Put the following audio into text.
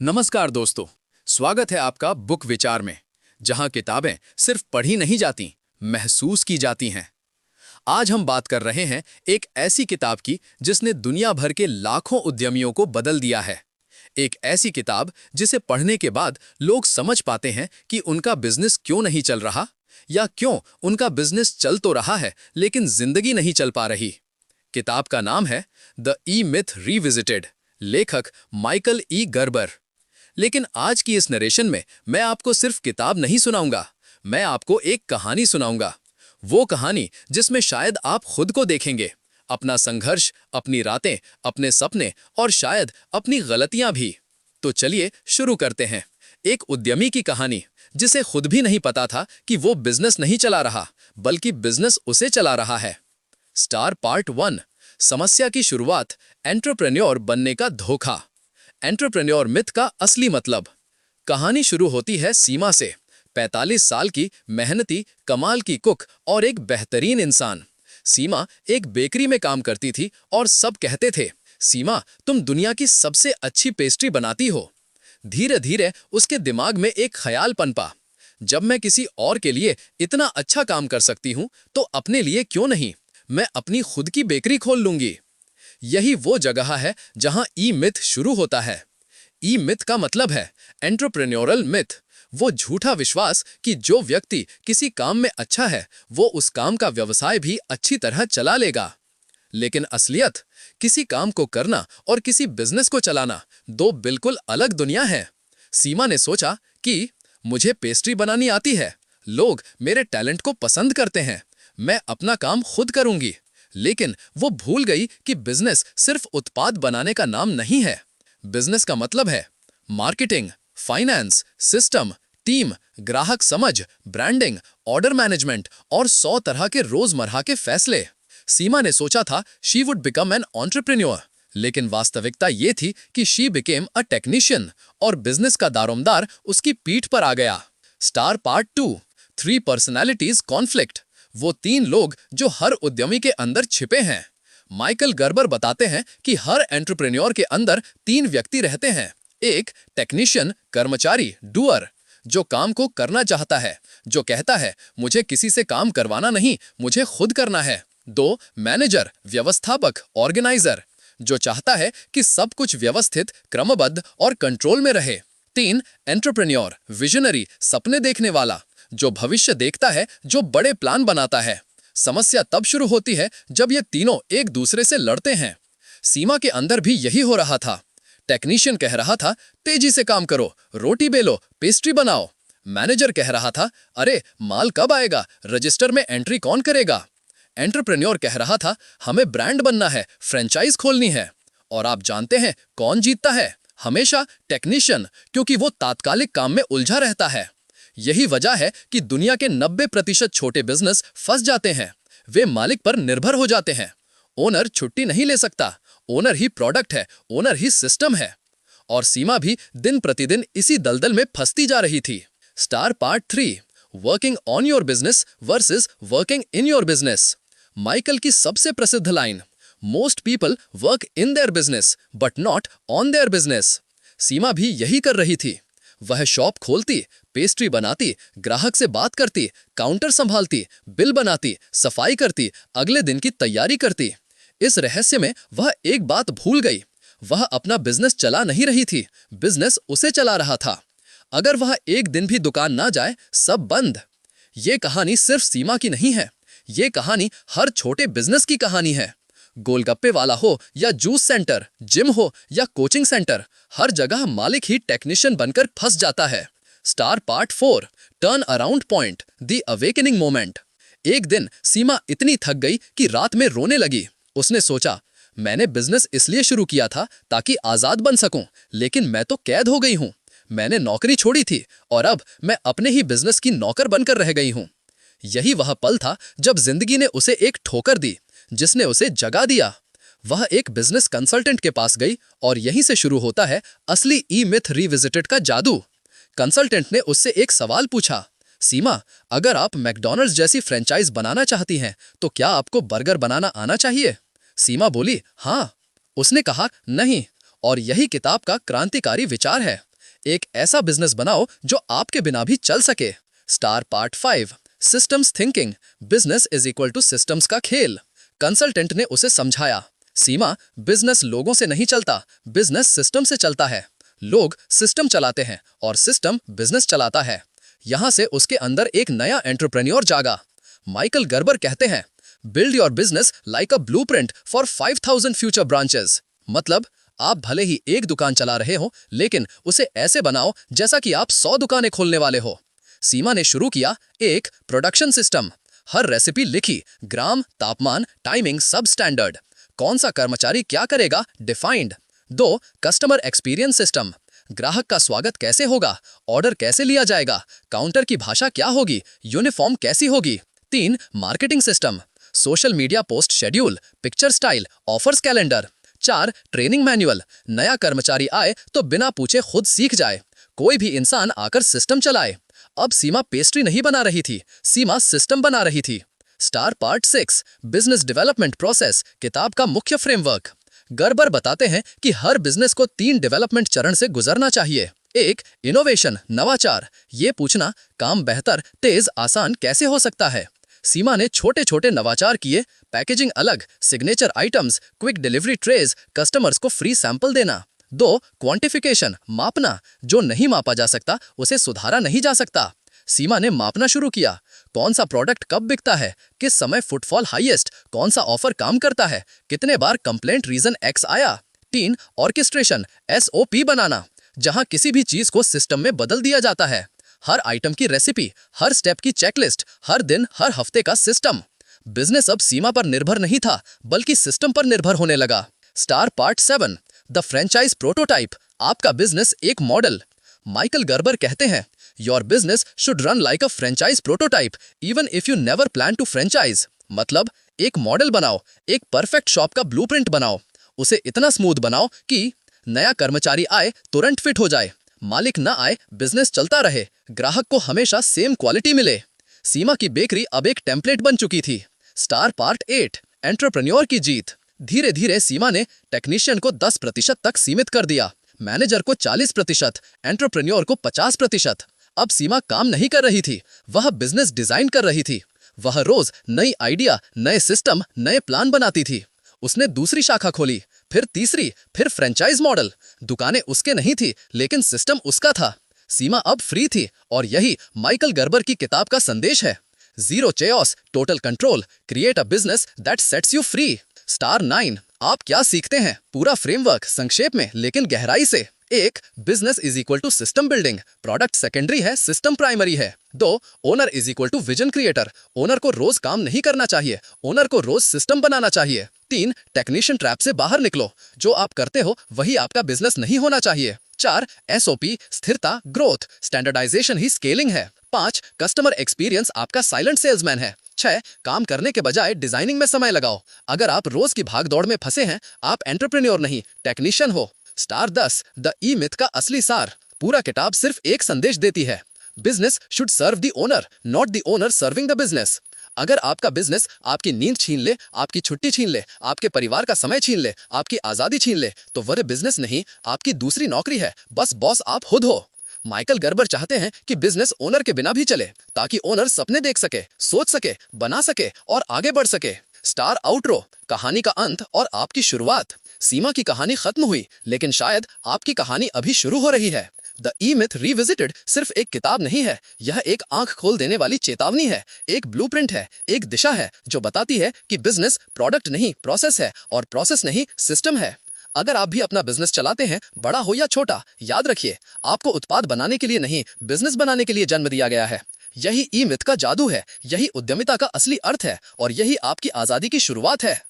नमस्कार दोस्तों, स्वागत है आपका बुक विचार में, जहां किताबें सिर्फ पढ़ी नहीं जाती, महसूस की जाती हैं। आज हम बात कर रहे हैं एक ऐसी किताब की जिसने दुनिया भर के लाखों उद्यमियों को बदल दिया है। एक ऐसी किताब जिसे पढ़ने के बाद लोग समझ पाते हैं कि उनका बिजनेस क्यों नहीं चल रहा, या क्यों उनका बिजनेस चल तो रहा है लेकिन जिंदगी नहीं चल पा रही। किताब का नाम है द ई मिथ रिविजिटेड, लेखक माइकल ई गर्बर। लेकिन आज की इस नरेशन में मैं आपको सिर्फ किताब नहीं सुनाऊंगा, मैं आपको एक कहानी सुनाऊंगा। वो कहानी जिसमें शायद आप खुद को देखेंगे, अपना संघर्ष, अपनी रातें, अपने सपने और शायद अपनी गलतियां भी। तो चलिए शुरू करते हैं। एक उद्यमी की कहानी जिसे खुद भी नहीं पता था कि वो बिजनेस नहीं चला रहा, बल्कि बिजनेस उसे चला रहा है। स्टार पार्ट 1, समस्या की शुरुआत, एंटरप्रेन्योर बनने का धोखा। एंटरप्रेन्योर मिथ का असली मतलब। कहानी शुरू होती है सीमा से, 45 साल की मेहनती, कमाल की कुक और एक बेहतरीन इंसान। सीमा एक बेकरी में काम करती थी और सब कहते थे, सीमा तुम दुनिया की सबसे अच्छी पेस्ट्री बनाती हो। धीरे धीरे उसके दिमाग में एक ख्याल पनपा, जब मैं किसी और के लिए इतना अच्छा काम कर सकती हूं तो अपने लिए क्यों नहीं, मैं अपनी खुद की बेकरी खोल लूंगी। यही वो जगह है जहां ई मिथ शुरू होता है। ई मिथ का मतलब है एंटरप्रेन्योरल मिथ, वो झूठा विश्वास कि जो व्यक्ति किसी काम में अच्छा है वो उस काम का व्यवसाय भी अच्छी तरह चला लेगा। लेकिन असलियत, किसी काम को करना और किसी बिजनेस को चलाना दो बिल्कुल अलग दुनिया है। सीमा ने सोचा कि मुझे पेस्ट्री बनानी आती है, लोग मेरे टैलेंट को पसंद करते हैं, मैं अपना काम खुद करूंगी। लेकिन वो भूल गई कि बिजनेस सिर्फ उत्पाद बनाने का नाम नहीं है। बिजनेस का मतलब है मार्केटिंग, फाइनेंस, सिस्टम, टीम, ग्राहक समझ, ब्रांडिंग, ऑर्डर मैनेजमेंट और 100 तरह के रोजमर्रा के फैसले। सीमा ने सोचा था she would become an entrepreneur, लेकिन वास्तविकता ये थी कि शी बिकेम अ टेक्नीशियन और बिजनेस का दारोमदार उसकी पीठ पर आ गया। Star part 2, 3 personalities conflict. वो 3 लोग जो हर उद्यमी के अंदर छिपे हैं। माइकल गर्बर बताते हैं कि हर एंटरप्रेन्योर के अंदर 3 व्यक्ति रहते हैं। एक टेक्नीशियन, कर्मचारी, डूअर, जो काम को करना चाहता है, जो कहता है मुझे किसी से काम करवाना नहीं, मुझे खुद करना है। 2 मैनेजर, व्यवस्थापक, ऑर्गेनाइजर, जो चाहता है कि सब कुछ व्यवस्थित, क्रमबद्ध और कंट्रोल में रहे। 3 एंटरप्रेन्योर, विजनरी, सपने देखने वाला, जो भविष्य देखता है, जो बड़े प्लान बनाता है। समस्या तब शुरू होती है जब ये तीनों एक दूसरे से लड़ते हैं। सीमा के अंदर भी यही हो रहा था। टेक्नीशियन कह रहा था तेजी से काम करो, रोटी बेलो, पेस्ट्री बनाओ। मैनेजर कह रहा था अरे माल कब आएगा, रजिस्टर में एंट्री कौन करेगा। एंटरप्रेन्योर कह रहा था हमें ब्रांड बनना है, फ्रेंचाइज खोलनी है। और आप जानते हैं कौन जीतता है? हमेशा टेक्नीशियन, क्योंकि वो तात्कालिक काम में उलझा रहता है। यही वजह है कि दुनिया के 90% छोटे बिजनेस फंस जाते हैं। वे मालिक पर निर्भर हो जाते हैं। ओनर छुट्टी नहीं ले सकता, ओनर ही प्रोडक्ट है, ओनर ही सिस्टम है। और सीमा भी दिन प्रतिदिन इसी दलदल में फंसती जा रही थी। Star part 3, working on your business versus working in your business. Michael की सबसे प्रसिद्ध line, most people work in their business but not on their business. Seema भी यही कर रही थी। वह शॉप खोलती, पेस्ट्री बनाती, ग्राहक से बात करती, काउंटर संभालती, बिल बनाती, सफाई करती, अगले दिन की तैयारी करती। इस रहस्य में वह एक बात भूल गई, वह अपना बिजनेस चला नहीं रही थी, बिजनेस उसे चला रहा था। अगर वह एक दिन भी दुकान ना जाए, सब बंद। ये कहानी सिर्फ सीमा की नहीं है, ये कहानी हर छोटे बिजनेस की कहानी है। गोलगप्पे वाला हो या जूस सेंटर, जिम हो या कोचिंग सेंटर, हर जगह मालिक ही टेक्नीशियन बनकर फंस जाता है। Star part 4, turn around point, the awakening moment. एक दिन सीमा इतनी थक गई कि रात में रोने लगी। उसने सोचा मैंने बिजनेस इसलिए शुरू किया था ताकि आजाद बन सकूं, लेकिन मैं तो कैद हो गई हूं। मैंने नौकरी छोड़ी थी और अब मैं अपने ही बिजनेस की नौकर बनकर रह गई हूं। यही वह पल था जब जिंदगी ने उसे एक ठोकर दी, जिसने उसे जगा दिया। वह एक बिजनेस कंसल्टेंट के पास गई और यहीं से शुरू होता है असली ई मिथ रिविजिटेड का जादू। कंसल्टेंट ने उससे एक सवाल पूछा, सीमा, अगर आप मैकडॉनल्ड्स जैसी फ्रेंचाइज बनाना चाहती हैं तो क्या आपको बर्गर बनाना आना चाहिए? सीमा बोली, हाँ। उसने कहा, नहीं। और यही किताब का क्रांतिकारी विचार है। एक ऐसा बिजनेस बनाओ जो आपके बिना भी चल सके। Star part 5, systems thinking, business is equal to systems का खेल। कंसल्टेंट ने उसे समझाया, सीमा, बिजनेस लोगों से नहीं चलता, बिजनेस सिस्टम से चलता है। लोग सिस्टम चलाते हैं और सिस्टम बिजनेस चलाता है। यहां से उसके अंदर एक नया एंटरप्रेन्योर जागा। माइकल गर्बर कहते हैं, build your business like a blueprint for 5000 future branches. मतलब आप भले ही एक दुकान चला रहे हो, लेकिन उसे ऐसे बनाओ जैसा कि आप 100 दुकानें खोलने वाले हो। सीमा ने शुरू किया एक प्रोडक्शन सिस्टम। हर रेसिपी लिखी, ग्राम, तापमान, टाइमिंग सब स्टैंडर्ड। कौन सा कर्मचारी क्या करेगा डिफाइंड। 2, customer experience system. ग्राहक का स्वागत कैसे होगा, ऑर्डर कैसे लिया जाएगा, काउंटर की भाषा क्या होगी, यूनिफॉर्म कैसी होगी। 3, marketing system. Social media post schedule, picture style, offers calendar. 4, training manual. नया कर्मचारी आए तो बिना पूछे खुद सीख जाए, कोई भी इंसान आकर सिस्टम चलाए। अब सीमा पेस्ट्री नहीं बना रही थी, सीमा सिस्टम बना रही थी। Star part 6, business development process, किताब का मुख्य फ्रेमवर्क। गर्बर बताते हैं कि हर बिजनेस को 3 डेवलपमेंट चरण से गुजरना चाहिए। 1, इनोवेशन, नवाचार, ये पूछना काम बेहतर, तेज, आसान कैसे हो सकता है। सीमा ने छोटे छोटे नवाचार किए, पैकेजिंग अलग, सिग्नेचर आइटम्स, क्विक डिलीवरी ट्रेज, कस्टमर्स को फ्री सैंपल देना। 2, क्वांटिफिकेशन, मापना, जो नहीं मापा जा सकता उसे सुधारा नहीं जा सकता। सीमा ने मापना शुरू किया, कौन सा प्रोडक्ट कब बिकता है, किस समय फुटफॉल हाईएस्ट, कौन सा ऑफर काम करता है, कितने बार कंप्लेंट रीजन एक्स आया। 3, ऑर्केस्ट्रेशन, SOP बनाना, जहां किसी भी चीज को सिस्टम में बदल दिया जाता है। हर आइटम की रेसिपी, हर स्टेप की चेकलिस्ट, हर दिन हर हफ्ते का सिस्टम। बिजनेस अब सीमा पर निर्भर नहीं था, बल्कि सिस्टम पर निर्भर होने लगा। Star part 7, the franchise prototype, आपका बिजनेस एक मॉडल। माइकल गर्बर कहते हैं, your business should run like a franchise prototype even if you never plan to franchise. मतलब एक मॉडल बनाओ, एक परफेक्ट शॉप का ब्लूप्रिंट बनाओ, उसे इतना स्मूथ बनाओ कि नया कर्मचारी आए तुरंत फिट हो जाए, मालिक ना आए बिजनेस चलता रहे, ग्राहक को हमेशा सेम क्वालिटी मिले। सीमा की बेकरी अब एक टेम्पलेट बन चुकी थी। स्टार पार्ट 8, एंटरप्रेन्योर की जीत। धीरे धीरे सीमा ने टेक्नीशियन को 10% तक सीमित कर दिया, मैनेजर को 40%, एंटरप्रेन्योर को 50%। अब सीमा काम नहीं कर रही थी, वह बिजनेस डिजाइन कर रही थी। वह रोज नई आइडिया, नए सिस्टम, नए प्लान बनाती थी। उसने दूसरी शाखा खोली, फिर तीसरी, फिर फ्रेंचाइज मॉडल। दुकानें उसके नहीं थी, लेकिन सिस्टम उसका था। सीमा अब फ्री थी और यही माइकल गर्बर की किताब का संदेश है। Zero Chaos, total control, create a business that sets you free. Star 9, आप क्या सीखते हैं, पूरा फ्रेमवर्क संक्षेप में लेकिन गहराई से। 1, business is equal to system building, product secondary है, सिस्टम प्राइमरी है। 2, owner is equal to vision creator, owner को रोज काम नहीं करना चाहिए, ओनर को रोज सिस्टम बनाना चाहिए। 3, टेक्नीशियन ट्रैप से बाहर निकलो, जो आप करते हो वही आपका बिजनेस नहीं होना चाहिए। 4, SOP, स्थिरता, ग्रोथ, स्टैंडर्डाइजेशन ही स्केलिंग है। 5, कस्टमर एक्सपीरियंस आपका साइलेंट सेल्समैन है। 6, काम करने के बजाय डिजाइनिंग में समय लगाओ, अगर आप रोज की भागदौड़ में फंसे हैं, आप एंटरप्रेन्योर नहीं टेक्नीशियन हो। स्टार 10, द ई मिथ का असली सार। पूरा किताब सिर्फ एक संदेश देती है, business should serve the owner, not the owner serving the business. अगर आपका बिजनेस आपकी नींद छीन ले, आपकी छुट्टी छीन ले, आपके परिवार का समय छीन ले, आपकी आजादी छीन ले, तो वह बिजनेस नहीं, आपकी दूसरी नौकरी है, बस बॉस आप खुद हो। माइकल गर्बर चाहते हैं कि बिजनेस ओनर के बिना भी चले, ताकि ओनर सपने देख सके, सोच सके, बना सके और आगे बढ़ सके। स्टार आउटरो, कहानी का अंत और आपकी शुरुआत। सीमा की कहानी खत्म हुई, लेकिन शायद आपकी कहानी अभी शुरू हो रही है। द ई मिथ रिविजिटेड सिर्फ एक किताब नहीं है, यह एक आंख खोल देने वाली चेतावनी है, एक ब्लूप्रिंट है, एक दिशा है जो बताती है कि बिजनेस प्रोडक्ट नहीं प्रोसेस है और प्रोसेस नहीं सिस्टम है। अगर आप भी अपना बिजनेस चलाते हैं, बड़ा हो या छोटा, याद रखिए, आपको उत्पाद बनाने के लिए नहीं, बिजनेस बनाने के लिए जन्म दिया गया है। यही ई मिथ का जादू है, यही उद्यमिता का असली अर्थ है और यही आपकी आजादी की शुरुआत है।